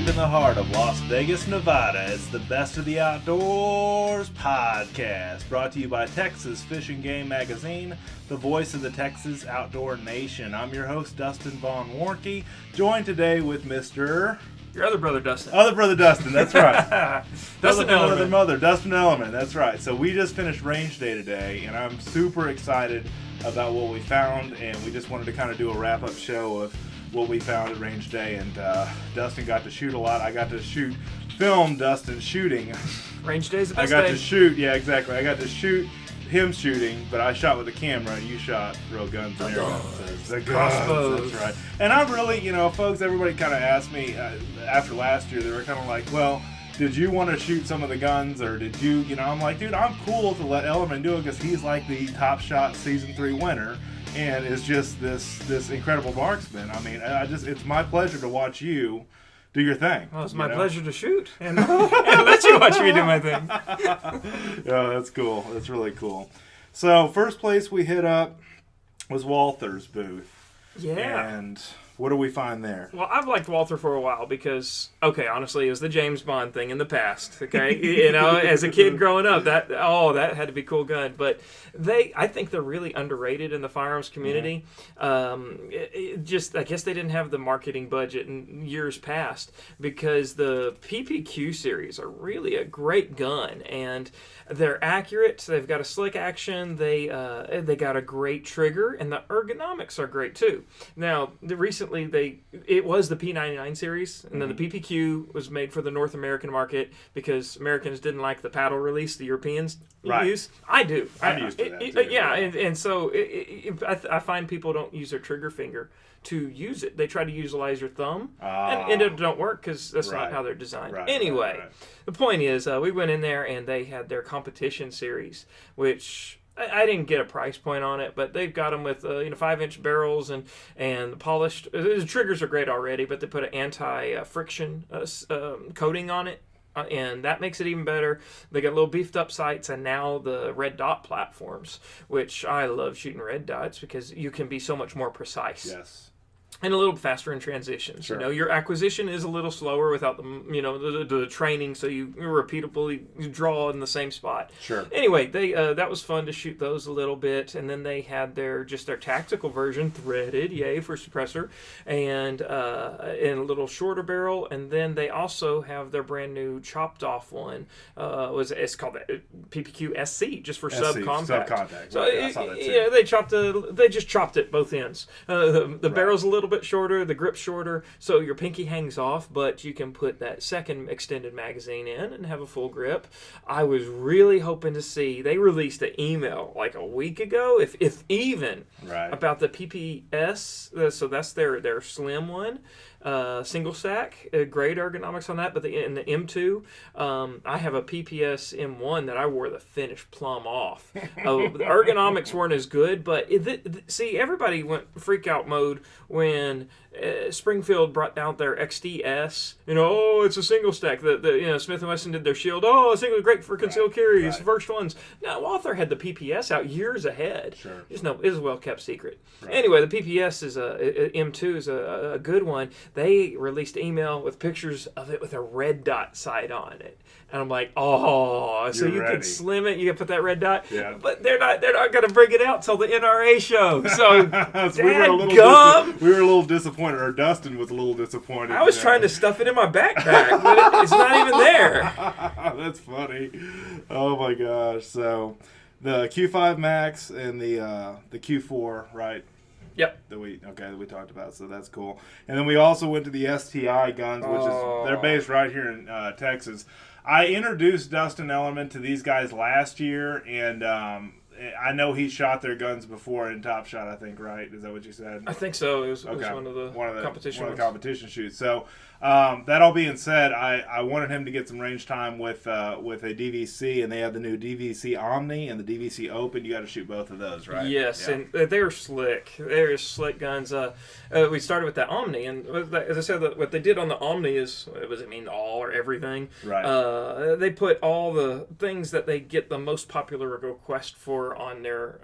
deep in the heart of Las Vegas, Nevada. It's the Best of the Outdoors podcast, brought to you by Texas Fish and Game Magazine, the voice of the Texas outdoor nation. I'm your host, Dustin Warncke, joined today with Mr. Your other brother, Dustin. Other brother, Dustin, that's right. Dustin Ellermann. Mother, Dustin Ellermann, that's right. So we just finished range day today, and I'm super excited about what we found, and we just wanted to kind of do a wrap-up show of what we found at range day. And Dustin got to shoot a lot. I got to film Dustin shooting. Range day's the best I got day. to shoot, yeah, exactly. I got to shoot him shooting, but I shot with a camera, and you shot real guns and air guns. The Crossbows. That's right. And I'm really, folks, everybody kind of asked me after last year, they were kind of like, well, did you want to shoot some of the guns, or did you, I'm like, dude, I'm cool to let Ellermann do it because he's like the Top Shot Season 3 winner, and is just this incredible marksman. I mean, it's my pleasure to watch you do your thing. Well, it's my pleasure to shoot and let you watch me do my thing. Yeah, that's cool. That's really cool. So, first place we hit up was Walther's booth. Yeah. And what do we find there? Well, I've liked Walther for a while because, honestly, it was the James Bond thing in the past, okay? As a kid growing up, that had to be a cool gun. But I think they're really underrated in the firearms community. Yeah. I guess they didn't have the marketing budget in years past, because the PPQ series are really a great gun, and they're accurate. They've got a slick action. They got a great trigger, and the ergonomics are great too. Now, recently it was the P99 series, and then the PPQ was made for the North American market because Americans didn't like the paddle release the Europeans use. I do. I'm used to that too. Yeah, and so I find people don't use their trigger finger to use it. They try to utilize your thumb, and it don't work because that's not how they're designed. Anyway, the point is, we went in there and they had their competition series, which I didn't get a price point on it, but they've got them with 5-inch barrels and polished. The triggers are great already, but they put an anti-friction coating on it. And that makes it even better. They got little beefed up sights, and now the red dot platforms, which I love shooting red dots because you can be so much more precise. Yes. And a little faster in transitions. Sure. Your acquisition is a little slower without the training, so you repeatably draw in the same spot. Sure. Anyway, that was fun to shoot those a little bit, and then they had their tactical version, threaded, yay for suppressor, and in a little shorter barrel, and then they also have their brand new chopped off one. It's called the PPQ SC, just for subcompact. Subcontact. So right. I saw that too. they just chopped it both ends. The barrel's a little bit shorter, the grip's shorter, so your pinky hangs off, but you can put that second extended magazine in and have a full grip. I was really hoping to see, they released an email like a week ago, if even, about the PPS, so that's their slim one. Single stack, great ergonomics on that, but in the M2, I have a PPS M1 that I wore the finish plumb off. The ergonomics weren't as good, but see, everybody went freak out mode when Springfield brought out their XDS. It's a single stack. The Smith & Wesson did their Shield. A single, great for concealed carries, first ones. Now, Walther had the PPS out years ahead. Sure. Just no, it's a well-kept secret. Anyway, the PPS is M2 is a good one. They released an email with pictures of it with a red dot sight on it. And I'm like, so you can slim it, you can put that red dot, but they're not going to bring it out till the NRA show. So, we were a little disappointed, or Dustin was a little disappointed. I was trying to stuff it in my backpack, but it's not even there. That's funny. Oh my gosh. So, the Q5 Max and the Q4, right? Yep. That we talked about, so that's cool. And then we also went to the STI guns, which is they're based right here in Texas. I introduced Dustin Ellermann to these guys last year, and I know he shot their guns before in Top Shot, I think, right? Is that what you said? I think so. It was one of the competition shoots. So that all being said, I wanted him to get some range time with a DVC, and they have the new DVC Omni and the DVC Open. You got to shoot both of those, right? Yes, and they're slick. They're slick guns. We started with that Omni, and as I said, what they did on the Omni is, does it mean all or everything? Right. They put all the things that they get the most popular request for on their,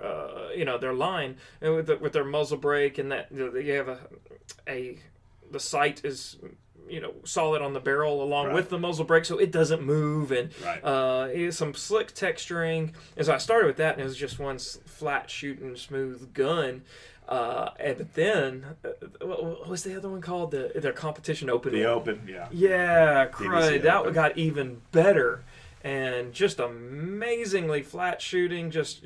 their line, and with their muzzle brake, and that you have the sight is solid on the barrel along with the muzzle brake, so it doesn't move, and some slick texturing. As I started with that, and it was just one flat shooting smooth gun. But then, what was the other one called? Their competition open. The open, yeah. Yeah, crud. That open. Got even better. And just amazingly flat shooting, just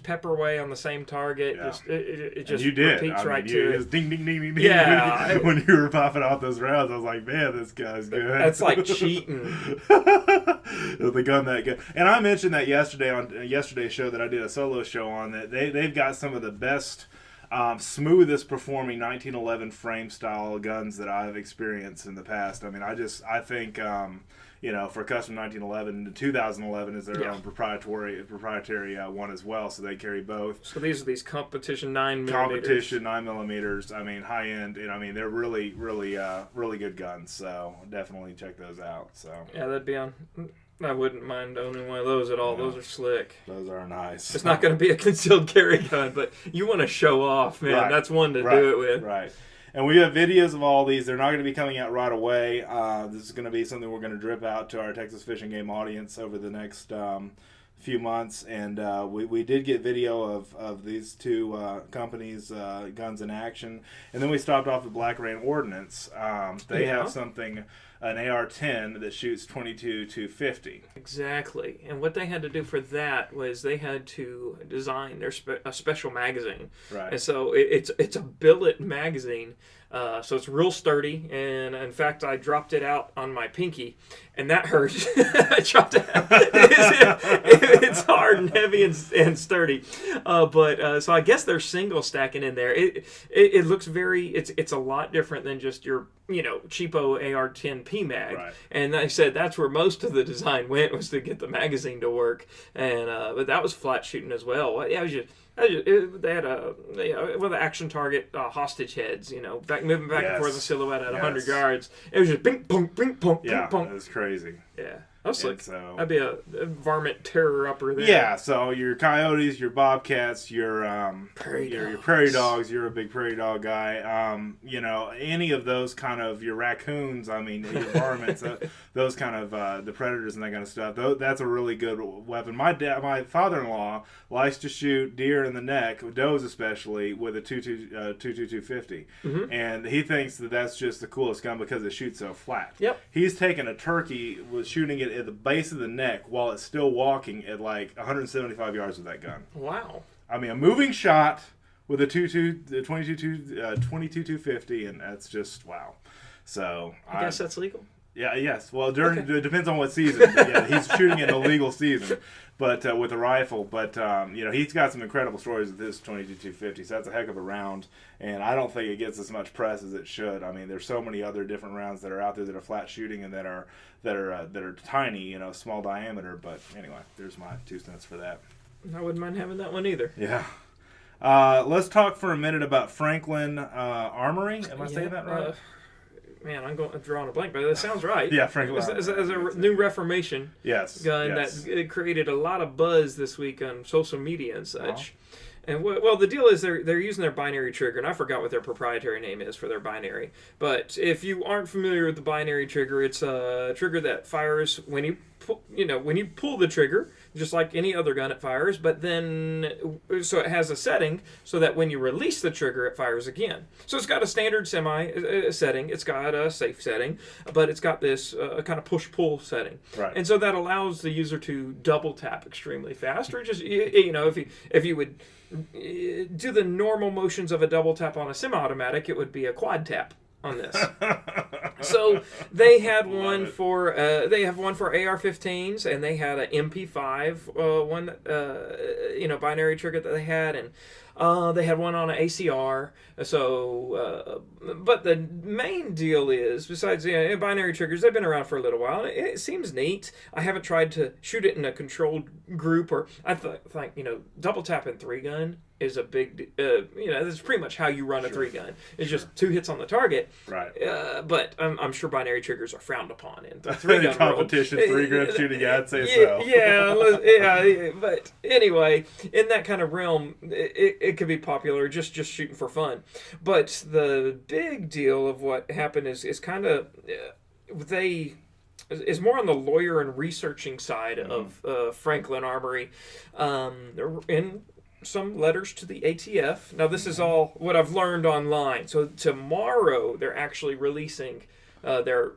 pepper away on the same target. Yeah. It just you did. repeats right to it. Just ding, ding, ding, ding, ding. Yeah. When you were popping out those rounds, I was like, man, this guy's good. That's like cheating. The gun that good. And I mentioned that yesterday on yesterday's show that I did a solo show on, that they've got some of the best, smoothest performing 1911 frame style guns that I've experienced in the past. I mean, I think. For custom 1911, the 2011 is their own proprietary one as well, so they carry both. So these are these competition 9mm. Competition 9mm. I mean, high end, and I mean they're really, really, really good guns. So definitely check those out. So yeah, that'd be on. I wouldn't mind owning one of those at all. Those are slick. Those are nice. It's not going to be a concealed carry gun, but you want to show off, man. Right. That's one to do it with. Right. And we have videos of all these. They're not going to be coming out right away. This is going to be something we're going to drip out to our Texas Fish and Game audience over the next few months. And we did get video of these two companies' guns in action. And then we stopped off at Black Rain Ordinance. They have something, an AR-10 that shoots 22-250. Exactly. And what they had to do for that was they had to design a special magazine. Right. And so it's a billet magazine. So it's real sturdy, and in fact, I dropped it out on my pinky, and that hurt. I dropped it out. It's hard and heavy and sturdy, so I guess they're single stacking in there. It looks it's a lot different than just your cheapo AR-10 PMag, right. And I said that's where most of the design went, was to get the magazine to work, and but that was flat shooting as well. Yeah, it was just. They had the action target hostage heads, moving back and forth in silhouette at 100 yards. It was just bing, pong, bing, pong, bing, pong. It was crazy. Yeah. I was like, that'd be a varmint terror upper there. Yeah, so your coyotes, your bobcats, your prairie dogs, you're a big prairie dog guy. Any of those kind of, your raccoons, I mean, your varmints, those kind of, the predators and that kind of stuff, that's a really good weapon. My father-in-law likes to shoot deer in the neck, does especially, with a 250. Mm-hmm. And he thinks that's just the coolest gun because it shoots so flat. Yep. He's taken a turkey, was shooting it at the base of the neck while it's still walking at like 175 yards with that gun. Wow. I mean, a moving shot with a 22-250, and that's just wow. So I guess that's legal. Yeah, yes. Well, it depends on what season. Yeah, he's shooting in a legal season, but with a rifle. But he's got some incredible stories with this 22-250. So that's a heck of a round, and I don't think it gets as much press as it should. I mean, there's so many other different rounds that are out there that are flat shooting and that are tiny, small diameter. But anyway, there's my 2 cents for that. I wouldn't mind having that one either. Yeah. Let's talk for a minute about Franklin Armory. Am I saying that right? Man, I'm drawing a blank, but that sounds right. Yeah, Franklin. As a new Reformation gun that it created a lot of buzz this week on social media and such. And well, the deal is they're using their binary trigger, and I forgot what their proprietary name is for their binary. But if you aren't familiar with the binary trigger, it's a trigger that fires when you pull the trigger, just like any other gun, it fires. But then, so it has a setting so that when you release the trigger, it fires again. So it's got a standard semi setting. It's got a safe setting, but it's got this kind of push-pull setting. Right. And so that allows the user to double tap extremely fast, or just if you would do the normal motions of a double tap on a semi-automatic, it would be a quad tap on this. So they had one for AR-15s, and they had an MP5 one binary trigger that they had, and they had one on an ACR. So, but the main deal is, besides binary triggers, they've been around for a little while. It seems neat. I haven't tried to shoot it in a controlled group, or I think double tapping 3-gun is a big, that's pretty much how you run a 3-gun. It's just 2 hits on the target. Right. But I'm sure binary triggers are frowned upon in the 3-gun competition, world. 3-gun shooting, yeah, I'd say so. Yeah, but anyway, in that kind of realm, it it could be popular just shooting for fun. But the big deal of what happened is kind of is more on the lawyer and researching side of Franklin Armory, in some letters to the ATF. Now, this is all what I've learned online. So tomorrow they're actually releasing their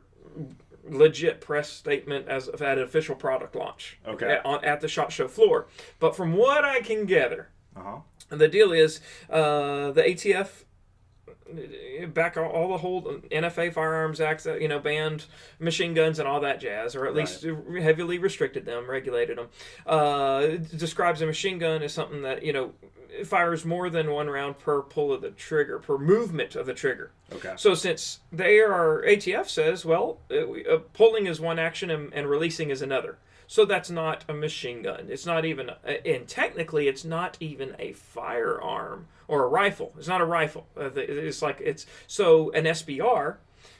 legit press statement as at an official product launch. Okay. At the SHOT Show floor. But from what I can gather, the deal is the ATF back all the whole NFA Firearms Act, banned machine guns and all that jazz, or at least heavily restricted them, regulated them. Describes a machine gun as something that fires more than one round per pull of the trigger, per movement of the trigger. Okay. So since ATF says, well, pulling is one action and releasing is another. So that's not a machine gun. It's not even, and technically, it's not even a firearm or a rifle. It's not a rifle. So an SBR.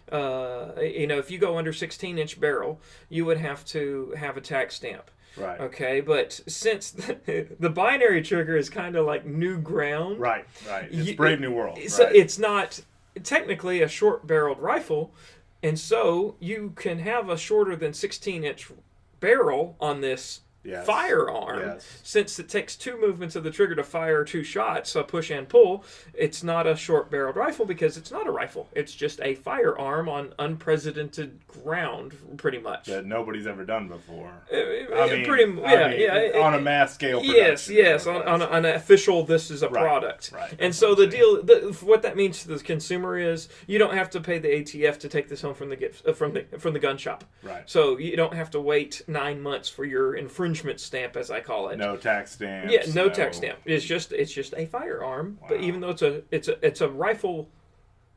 If you go under 16-inch barrel, you would have to have a tax stamp. Right. Okay, but since the binary trigger is kind of like new ground. Right. It's brave new world. So it's not technically a short-barreled rifle, and so you can have a shorter than 16-inch barrel on this firearm. Since it takes two movements of the trigger to fire two shots, so push and pull, it's not a short-barreled rifle because it's not a rifle. It's just a firearm on unprecedented ground, pretty much. That nobody's ever done before. On a mass scale production. Yes. On an official, this is a product. Right. And so the deal, what that means to the consumer is you don't have to pay the ATF to take this home from the gun shop. Right. So you don't have to wait 9 months for your infringement stamp, as I call it. No tax stamp. Yeah, no tax stamp. It's just a firearm. Wow. But even though it's a rifle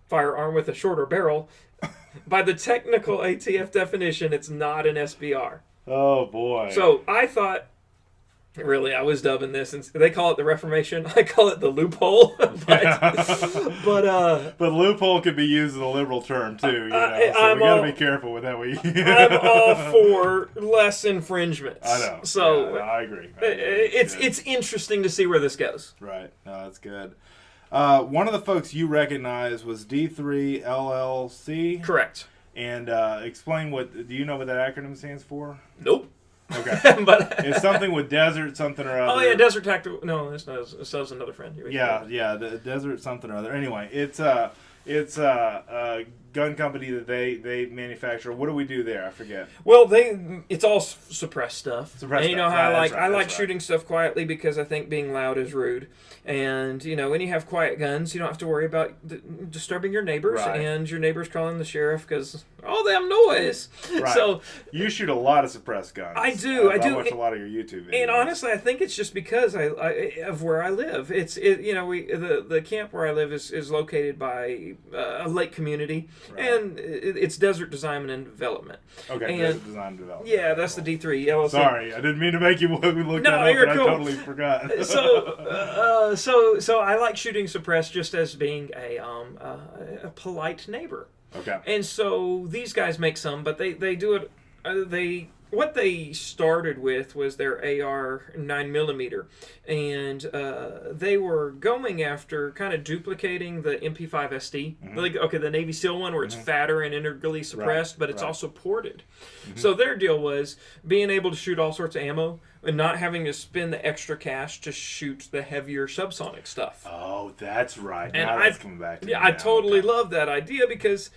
firearm with a shorter barrel, by the technical ATF definition, it's not an SBR. Oh boy. So I thought, really, I was dubbing this, and they call it the Reformation. I call it the loophole. but loophole could be used as a liberal term too. We got to be careful with that. I'm all for less infringements. I know. So I agree. It's interesting to see where this goes. Right. No, that's good. One of the folks you recognize was D3 LLC. Correct. And explain do you know what that acronym stands for? Nope. Okay. But it's something with desert something or other. Oh yeah, desert tactical. No, that's not. That was another friend. The desert something or other. Anyway, it's a gun company that they manufacture. What do we do there? I forget. Well, it's all suppressed stuff. And you know how I like shooting stuff quietly because I think being loud is rude. And when you have quiet guns, you don't have to worry about disturbing your neighbors and your neighbors calling the sheriff because all them noise. Right. So you shoot a lot of suppressed guns. I do. I watch a lot of your YouTube videos. And honestly, I think it's just because of where I live. The camp where I live is located by a lake community, and it's desert design and development. Okay, desert design and development. Yeah, that's the D3 LLC. Sorry, I didn't mean to make you look that up, you're but cool. I totally forgot. So I like shooting suppressed just as being a polite neighbor. Okay. And so these guys make some, but they do it. What they started with was their AR 9mm, and they were going after kind of duplicating the MP5 SD, the Navy SEAL one where it's fatter and integrally suppressed, but it's also ported. So their deal was being able to shoot all sorts of ammo and not having to spend the extra cash to shoot the heavier subsonic stuff. Oh, that's right. And now that's coming back to me. I totally love that idea because,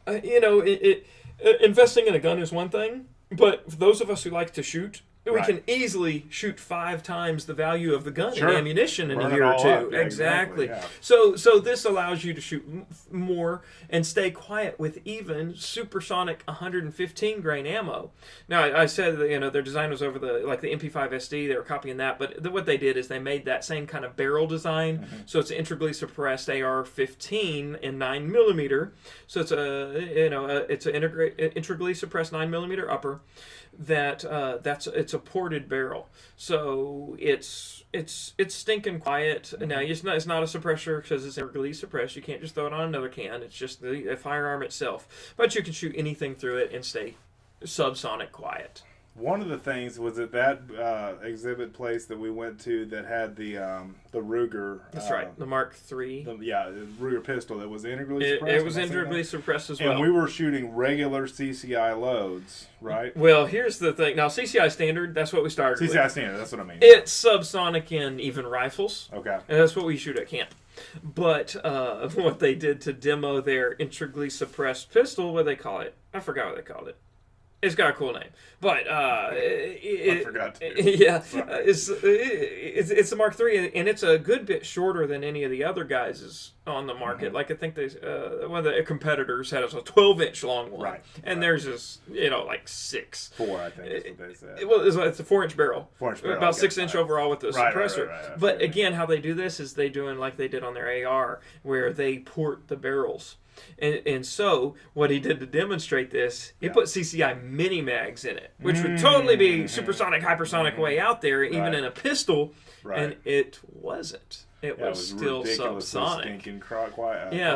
investing in a gun is one thing. But for those of us who like to shoot, we can easily shoot 5 times the value of the gun and ammunition in a year or two. Yeah, exactly. Yeah. So this allows you to shoot more and stay quiet with even supersonic 115 grain ammo. Now I said that their design was over the MP5 SD. They were copying that, but what they did is they made that same kind of barrel design. So it's integrally suppressed AR-15 in 9mm. So it's an integrally suppressed 9mm upper. It's a ported barrel, so it's stinking quiet. Now it's not a suppressor because it's integrally suppressed. You can't just throw it on another can. It's just the firearm itself, but you can shoot anything through it and stay subsonic quiet. One of the things was at that exhibit place that we went to that had the Ruger. That's right, the Mark III. The Ruger pistol that was integrally suppressed. It was integrally suppressed as well. And we were shooting regular CCI loads, right? Well, here's the thing. Now, CCI standard, that's what we started with. CCI standard, that's what I mean. It's subsonic in even rifles. Okay. And that's what we shoot at camp. But what they did to demo their integrally suppressed pistol, what do they call it? I forgot what they called it. It's got a cool name, but I forgot to. Yeah, it's the Mark III, and it's a good bit shorter than any of the other guys on the market. Like I think one of the competitors had a 12-inch long one, right? And theirs is like 6. 4, I think is what they said. Well, it's a 4-inch barrel. 4-inch barrel, about 6-inch overall with the suppressor. Right. But again, how they do this is they doing like they did on their AR, where they port the barrels. And so what he did to demonstrate this, he put CCI mini mags in it, which would totally be supersonic, hypersonic way out there, even in a pistol, and it wasn't. It was still subsonic. Stinking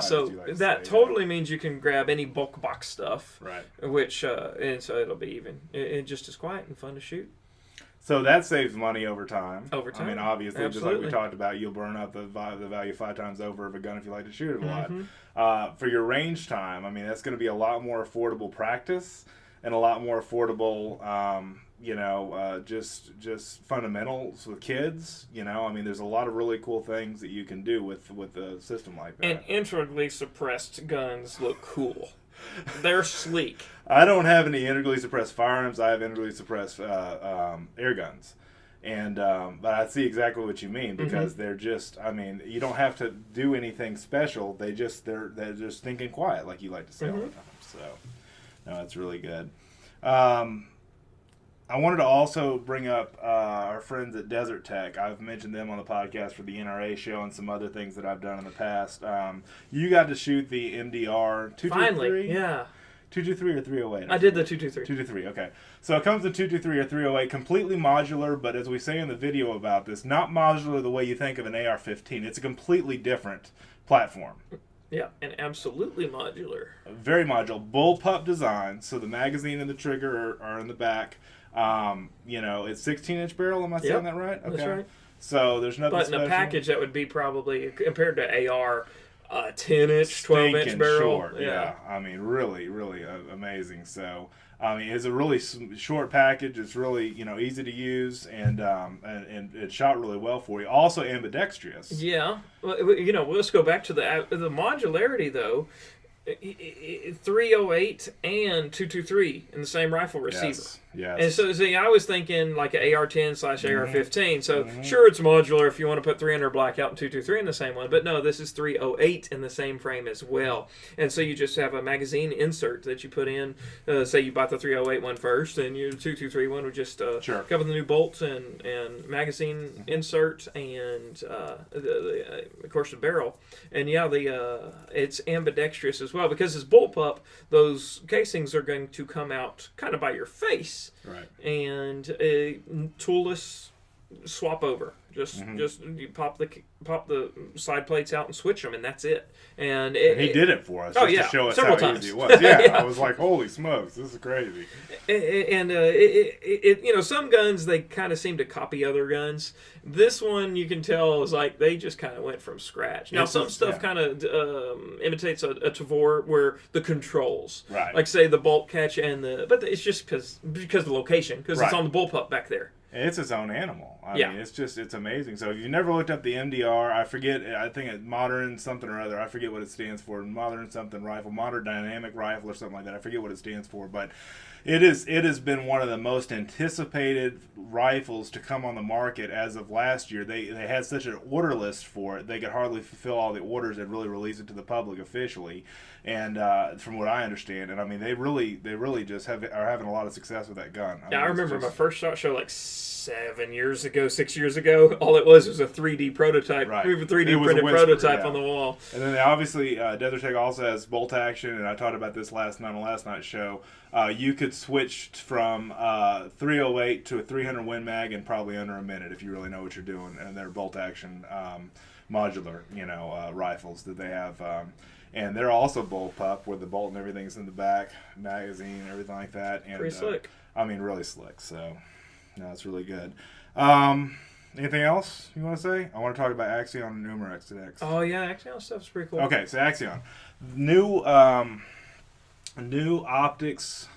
so that totally means you can grab any bulk box stuff, right? Which and so it'll be even just as quiet and fun to shoot. So that saves money over time. Over time. I mean, obviously, Absolutely. just like we talked about, you'll burn up the value 5 times over of a gun if you like to shoot it a lot. For your range time, I mean, that's going to be a lot more affordable practice and a lot more affordable, just fundamentals with kids. I mean, there's a lot of really cool things that you can do with a system like that. And integrally suppressed guns look cool. They're sleek. I don't have any integrally suppressed firearms. I have integrally suppressed air guns. And but I see exactly what you mean, because they're just, I mean, you don't have to do anything special. They're just thinking quiet, like you like to say all the time. So, no, that's really good. I wanted to also bring up our friends at Desert Tech. I've mentioned them on the podcast for the NRA show and some other things that I've done in the past. You got to shoot the MDR 223? Finally, yeah. 223 or 308? I did the 223. 223, okay. So it comes in 223 or 308, completely modular, but as we say in the video about this, not modular the way you think of an AR-15. It's a completely different platform. Yeah, and absolutely modular. Very modular. Bullpup design, so the magazine and the trigger are in the back. It's 16-inch barrel, am I saying that right? Okay. That's right. So there's nothing special. But in a package, that would be probably, compared to AR, 10-inch, 12-inch barrel. Short, yeah. I mean, really, really amazing. So, I mean, it's a really short package. It's really, easy to use, and it shot really well for you. Also ambidextrous. Yeah. Well, let's go back to the modularity, though. 308 and 223 in the same rifle receiver. Yes. And so, see, I was thinking like an AR-10/AR-15. So, sure, it's modular if you want to put 300 blackout and 223 in the same one. But no, this is 308 in the same frame as well. And so you just have a magazine insert that you put in. Say you bought the 308 one first, and your 223 one would just cover the new bolts and magazine insert and, of course, the barrel. And, yeah, it's ambidextrous as well, because it's bullpup. Those casings are going to come out kind of by your face. Right. And toolless swap over. Just you pop the side plates out and switch them, and that's it. And he did it for us to show us several how times. easy it was. Yeah, I was like, holy smokes, this is crazy. And some guns, they kind of seem to copy other guns. This one, you can tell, is like they just kind of went from scratch. Now, some stuff kind of imitates a Tavor, where the controls, right, like say the bolt catch but it's just because of the location, because it's on the bullpup back there. It's its own animal. I mean, it's amazing. So if you never looked up the MDR, I think it's modern something or other. I forget what it stands for. Modern something rifle, modern dynamic rifle or something like that. I forget what it stands for, but it has been one of the most anticipated rifles to come on the market as of last year. They had such an order list for it, they could hardly fulfill all the orders and really release it to the public officially. And from what I understand, and I mean, they really just are having a lot of success with that gun. I remember my first shot show like 6 years ago. All it was a 3D prototype. Right. We have a 3D printed prototype on the wall. And then obviously Desert Tech also has bolt action, and I talked about this last night's show. You could switch from 308 to a 300 Win Mag in probably under a minute if you really know what you're doing. And they're bolt action modular, rifles that they have. And they're also bullpup, where the bolt and everything's in the back, magazine, everything like that. And, pretty slick. I mean, really slick. So, no, it's really good. Anything else you want to say? I want to talk about Axeon and Umarex today. Oh yeah, Axeon stuff's pretty cool. Okay, so Axeon, new optics.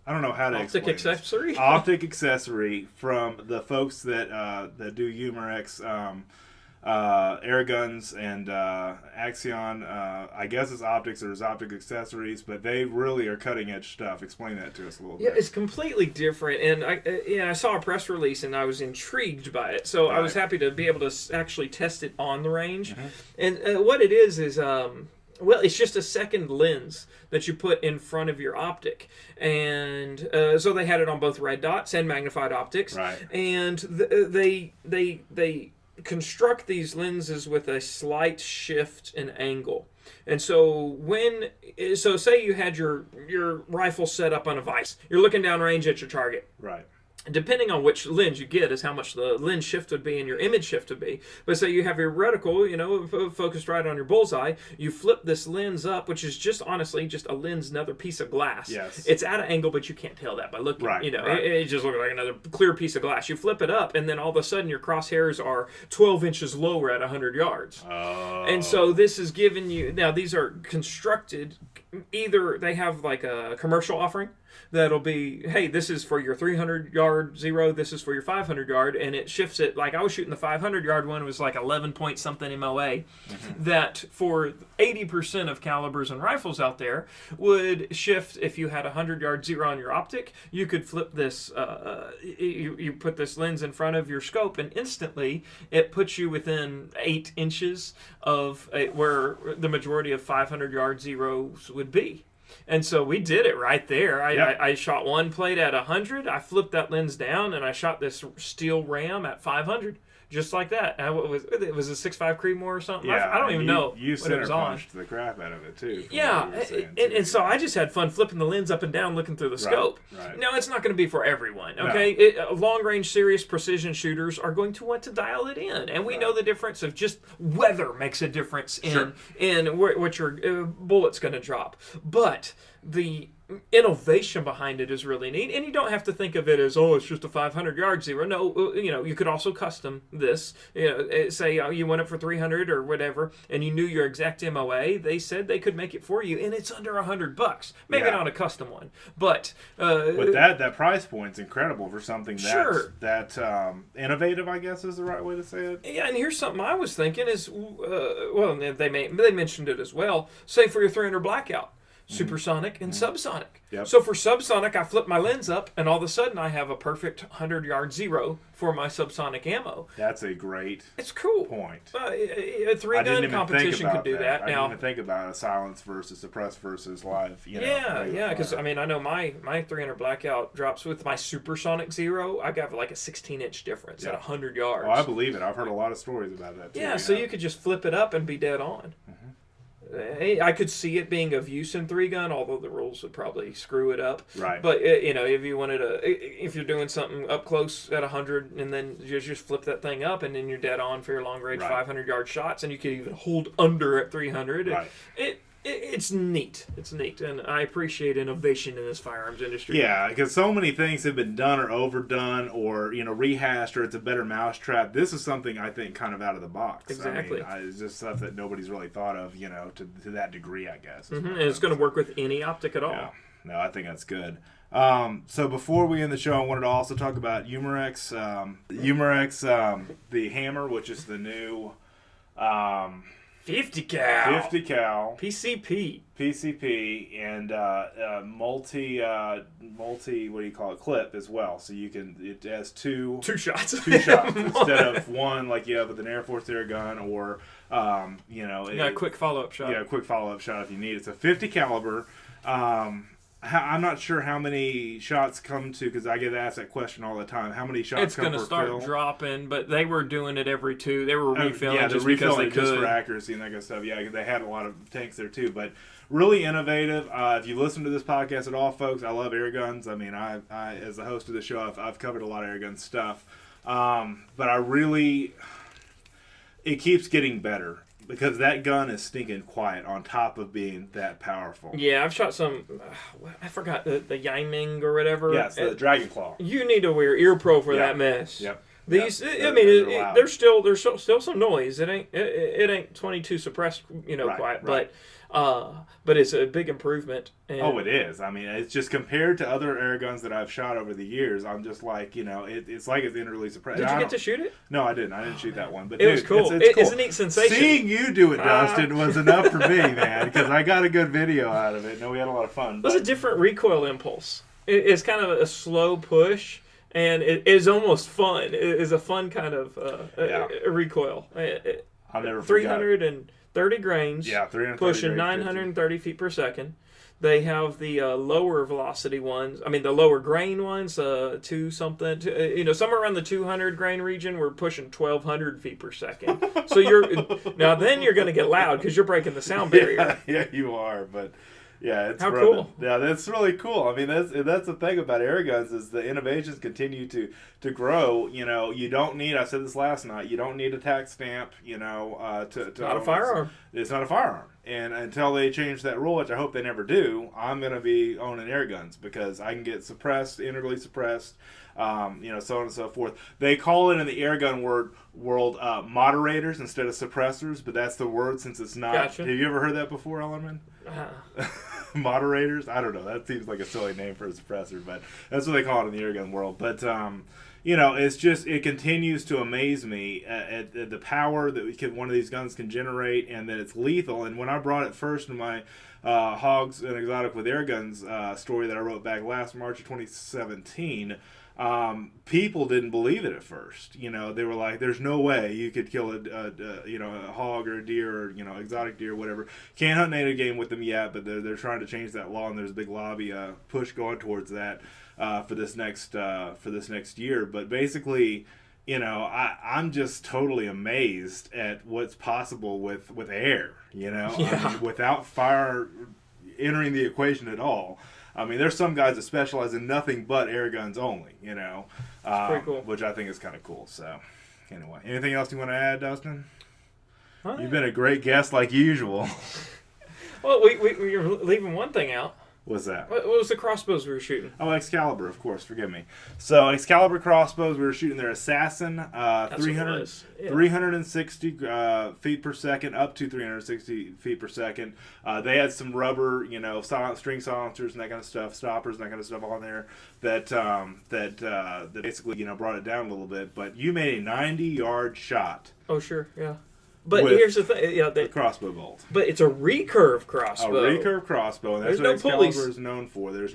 I don't know how to Optic explain this. accessory. Optic accessory from the folks that do Umarex air guns and Axeon. I guess it's optics or it's optic accessories, but they really are cutting edge stuff. Explain that to us a little bit. Yeah, it's completely different, and I saw a press release and I was intrigued by it. So I was happy to be able to actually test it on the range. And what it is well, it's just a second lens that you put in front of your optic. And so they had it on both red dots and magnified optics. Right. And they construct these lenses with a slight shift in angle. And so say you had your rifle set up on a vise. You're looking downrange at your target. Right. Depending on which lens you get is how much the lens shift would be and your image shift would be. But say you have your reticle, focused right on your bullseye. You flip this lens up, which is just honestly just a lens, another piece of glass. Yes. It's at an angle, but you can't tell that by looking. Right. It just looks like another clear piece of glass. You flip it up, and then all of a sudden your crosshairs are 12 inches lower at 100 yards. Oh. And so this is giving you, now these are constructed, either they have like a commercial offering that'll be, hey, this is for your 300 yard zero, this is for your 500 yard, and it shifts it. Like I was shooting the 500 yard one, it was like 11 point something MOA, that for 80% of calibers and rifles out there would shift. If you had a 100 yard zero on your optic, you could flip this, you put this lens in front of your scope, and instantly it puts you within 8 inches of where the majority of 500 yard zeros would be. And so we did it right there. I shot one plate at 100. I flipped that lens down, and I shot this steel ram at 500, just like that. It was a 6.5 Creedmoor or something. Yeah, I don't even know you what it was on. punched the crap out of it too. Yeah, and so I just had fun flipping the lens up and down, looking through the scope. Right. Now, it's not going to be for everyone, okay? No. Long-range, serious precision shooters are going to want to dial it in, and we know the difference of just weather makes a difference in what your bullet's going to drop. But the innovation behind it is really neat, and you don't have to think of it as, oh, it's just a 500 yard zero. No, you could also custom this. Say you went up for 300 or whatever, and you knew your exact MOA. They said they could make it for you, and it's under $100. Maybe not a custom one, but that price point's incredible for something that innovative, I guess is the right way to say it. Yeah, and here's something I was thinking is, well, they mentioned it as well. Say for your 300 blackout. Supersonic and subsonic. Yep. So for subsonic, I flip my lens up, and all of a sudden I have a perfect 100 yard zero for my subsonic ammo. That's a great point. A 3-gun competition could do that. I didn't even think about a silence versus suppress versus live. Because I know my 300 blackout drops with my supersonic zero. I got like a 16-inch difference at 100 yards. Oh, I believe it. I've heard a lot of stories about that too. Yeah, so you could just flip it up and be dead on. I could see it being of use in 3-gun, although the rules would probably screw it up. Right. But if you wanted if you're doing something up close at 100, and then you just flip that thing up, and then you're dead on for your long range 500 yard shots, and you could even hold under at 300. Right. It's neat. It's neat, and I appreciate innovation in this firearms industry. Yeah, because so many things have been done or overdone or rehashed, or it's a better mousetrap. This is something I think kind of out of the box. Exactly. I mean, it's just stuff that nobody's really thought of, to that degree, I guess. And it's going to work with any optic at all. Yeah. No, I think that's good. So before we end the show, I wanted to also talk about Umarex. The hammer, which is the new 50 cal. PCP, and multi what do you call it, clip as well. So it has two shots instead of one like you have with an Air Force air gun, or a quick follow-up shot. Yeah, a quick follow-up shot if you need it. It's a 50 caliber. I'm not sure how many shots come to, because I get asked that question all the time. How many shots come per fill? It's going to start dropping, but they were doing it every 2. They were refilling just because they could. Just for accuracy and that kind of stuff. Yeah, they had a lot of tanks there too. But really innovative. If you listen to this podcast at all, folks, I love air guns. I mean, I as the host of the show, I've covered a lot of air gun stuff. But it keeps getting better. because that gun is stinking quiet on top of being that powerful. Yeah, I've shot some. I forgot the Yiming or whatever. Yes, the Dragon Claw. You need to wear ear pro for that mess. Yep. These, yep. I mean, there's still some noise. It ain't 22 suppressed, quiet, right. But it's a big improvement. And it is. I mean, it's just compared to other air guns that I've shot over the years. I'm just like, it's like it's interly suppressed. Did you get to shoot it? No, I didn't. I didn't shoot that one. But it was cool. It's a neat sensation. Seeing you do it, Dustin, was enough for me, man, because I got a good video out of it. No, we had a lot of fun. It was a different recoil impulse. It's kind of a slow push. And it is almost fun. It is a fun kind of recoil. I'll never forget. 330 grains. Yeah, 330 pushing 930 feet per second. They have the lower velocity ones. I mean, the lower grain ones, somewhere around the 200 grain region. We're pushing 1,200 feet per second. So you're going to get loud because you're breaking the sound barrier. Yeah, you are, but. Yeah, it's how cool. Yeah, that's really cool. I mean, that's the thing about air guns is the innovations continue to grow. You don't need. I said this last night. You don't need a tax stamp. To not a firearm. It's not a firearm. And until they change that rule, which I hope they never do, I'm going to be owning air guns because I can get suppressed, integrally suppressed, so on and so forth. They call it in the air gun world moderators instead of suppressors, but that's the word since it's not. Gotcha. Have you ever heard that before, Ellermann? Moderators? I don't know. That seems like a silly name for a suppressor, but that's what they call it in the air gun world. But it's just, it continues to amaze me at the power that one of these guns can generate, and that it's lethal. And when I brought it first in my Hogs and Exotic with Air Guns story that I wrote back last March of 2017, people didn't believe it at first. They were like, "There's no way you could kill a hog or a deer or exotic deer, or whatever." Can't hunt native game with them yet, but they're trying to change that law, and there's a big lobby push going towards that for this next year. But basically, I'm just totally amazed at what's possible with air. Yeah. I mean, without fire entering the equation at all. I mean, there's some guys that specialize in nothing but air guns only, pretty cool. Which I think is kind of cool. So, anyway, anything else you want to add, Dustin? Huh? You've been a great guest like usual. Well, we're leaving one thing out. What's that? What was the crossbows we were shooting? Oh, Excaliber, of course. Forgive me. So, Excaliber crossbows, we were shooting their Assassin, 360 feet per second, up to 360 feet per second. They had some rubber, string silencers and that kind of stuff, stoppers and that kind of stuff on there that basically, brought it down a little bit. But you made a 90-yard shot. Oh, sure, yeah. But here's the thing, the crossbow bolt. But it's a recurve crossbow. A recurve crossbow, and that's what Excaliber is known for. This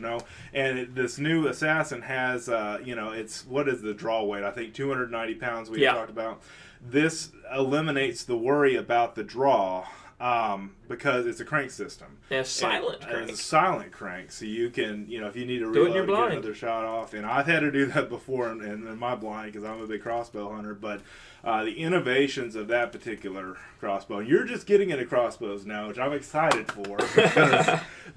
new Assassin has, it's what is the draw weight? I think 290 pounds. We talked about. This eliminates the worry about the draw. Because it's a crank system. Yeah, silent crank. It's a silent crank, so you can, if you need to reload, get another shot off. And I've had to do that before in my blind because I'm a big crossbow hunter. But the innovations of that particular crossbow, and you're just getting into crossbows now, which I'm excited for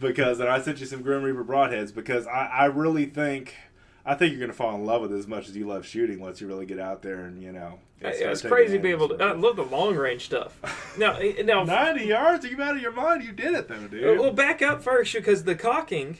because and I sent you some Grim Reaper broadheads because I really think. I think you're going to fall in love with it as much as you love shooting once you really get out there and, it's crazy to be able to. I love the long range stuff. Now 90 yards? Are you out of your mind? You did it, though, dude. Well, back up first because the cocking.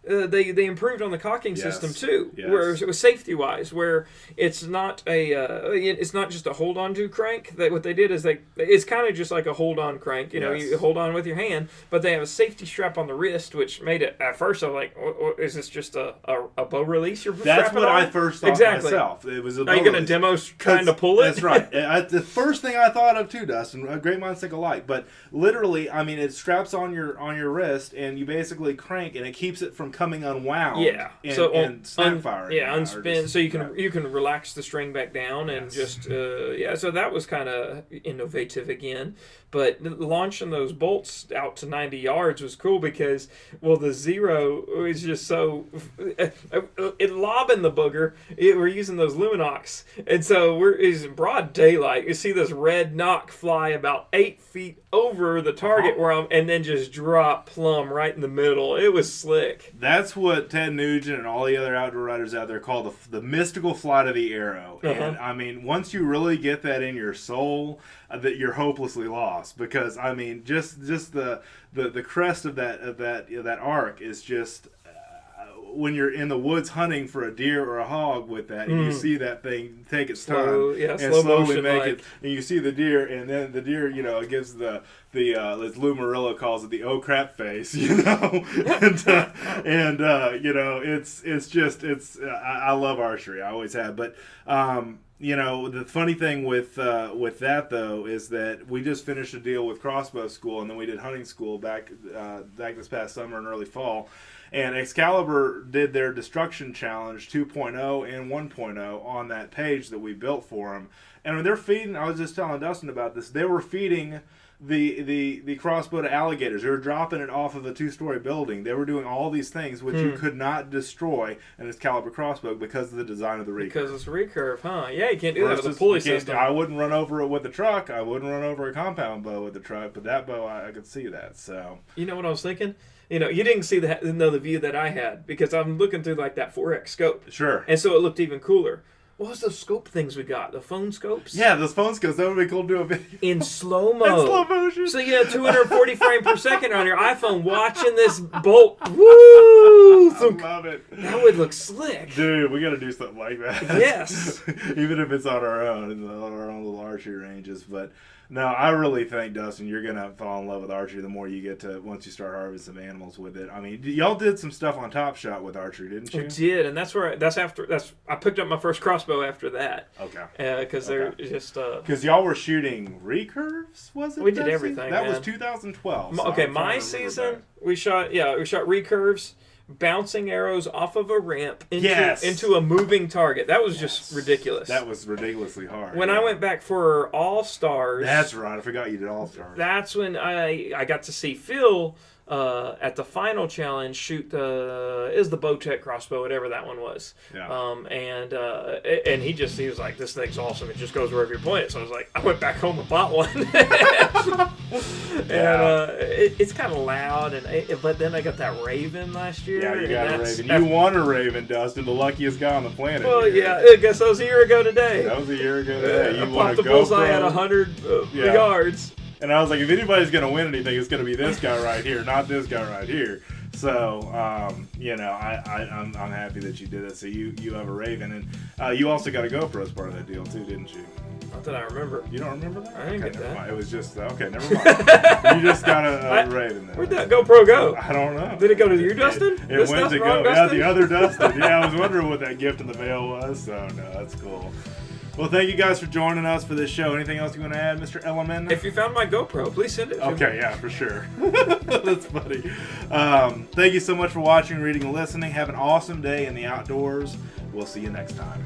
They improved on the cocking system too, where it was safety wise, where it's not just a hold on to crank. What they did is it's kind of just like a hold on crank. You hold on with your hand, but they have a safety strap on the wrist, which made it at first I was like, is this just a bow release you're strapping on? That's what I first thought myself. It was a bow Are you going to demo trying to pull it? That's right. The first thing I thought of too, Dustin. Great minds think alike. But literally, I mean, it straps on your wrist, and you basically crank, and it keeps it from coming unwound. Yeah. And snapfire. Unspin. So you can relax the string back down and just So that was kind of innovative again. But launching those bolts out to 90 yards was cool because the zero was just so it lobbing the booger. We're using those Luminox, and so it's broad daylight. You see this red knock fly about 8 feet over the target where and then just drop plumb right in the middle. It was slick. That's what Ted Nugent and all the other outdoor riders out there call the mystical flight of the arrow. And I mean, once you really get that in your soul, that you're hopelessly lost. Because I mean, just the crest of that arc is just. When you're in the woods hunting for a deer or a hog with that, and you see that thing take its time and slowly make it, and you see the deer, and then the deer, it gives the as Lou Murillo calls it, the oh crap face, and I love archery, I always have, but the funny thing with that though is that we just finished a deal with Crossbow School, and then we did hunting school back this past summer and early fall. And Excaliber did their Destruction Challenge 2.0 and 1.0 on that page that we built for them. And they're feeding, I was just telling Dustin about this, they were feeding the crossbow to alligators. They were dropping it off of a 2-story building. They were doing all these things which you could not destroy an Excaliber crossbow because of the design of the recurve. Because it's recurve, huh? Yeah, you can't do that with a pulley system. I wouldn't run over it with a truck. I wouldn't run over a compound bow with a truck, but that bow, I could see that. So you know what I was thinking? You didn't see the view that I had because I'm looking through like that 4X scope. Sure. And so it looked even cooler. What was those scope things we got? The phone scopes? Yeah, those phone scopes. That would be cool to do a video. In slow-mo. In slow motion. So you have 240 frames per second on your iPhone watching this bolt. Woo! I love it. That would look slick. Dude, we got to do something like that. Yes. Even if it's on our own little archery ranges. But no, I really think, Dustin, you're going to fall in love with archery the more you get to, once you start harvesting some animals with it. I mean, y'all did some stuff on Top Shot with archery, didn't you? We did, and I picked up my first crossbow after that. Okay. Because they're just... Because y'all were shooting recurves, was it? We did everything, That man. was 2012. So okay, my season, we shot recurves, bouncing arrows off of a ramp into a moving target. That was just ridiculous. That was ridiculously hard. When I went back for All-Stars... That's right. I forgot you did All-Stars. That's when I got to see Phil at the final challenge shoot is the Bowtech crossbow, whatever that one was. Yeah. And he was like, this thing's awesome. It just goes wherever you point it. So I was like, I went back home and bought one. And it's kind of loud, but then I got that Raven last year. Yeah, you got a Raven. You won a Raven, Dustin, the luckiest guy on the planet. Well, I guess that was a year ago today. That was a year ago today. You won a GoPro. I popped the bullseye at 100 yards. And I was like, if anybody's going to win anything, it's going to be this guy right here, not this guy right here. So, I'm happy that you did it. So you have a Raven, and you also got a GoPro as part of that deal too, didn't you? Not that I remember. You don't remember that? I didn't get that. Mind. It was just okay. Never mind. You just got a Raven. Where'd that GoPro go? I don't know. Did it go to you, Dustin? It went to go. Yeah, the other Dustin. Yeah, I was wondering what that gift in the mail was. So no, that's cool. Well, thank you guys for joining us for this show. Anything else you want to add, Mr. Ellermann? If you found my GoPro, please send it to me. Okay, yeah, for sure. That's funny. Thank you so much for watching, reading, and listening. Have an awesome day in the outdoors. We'll see you next time.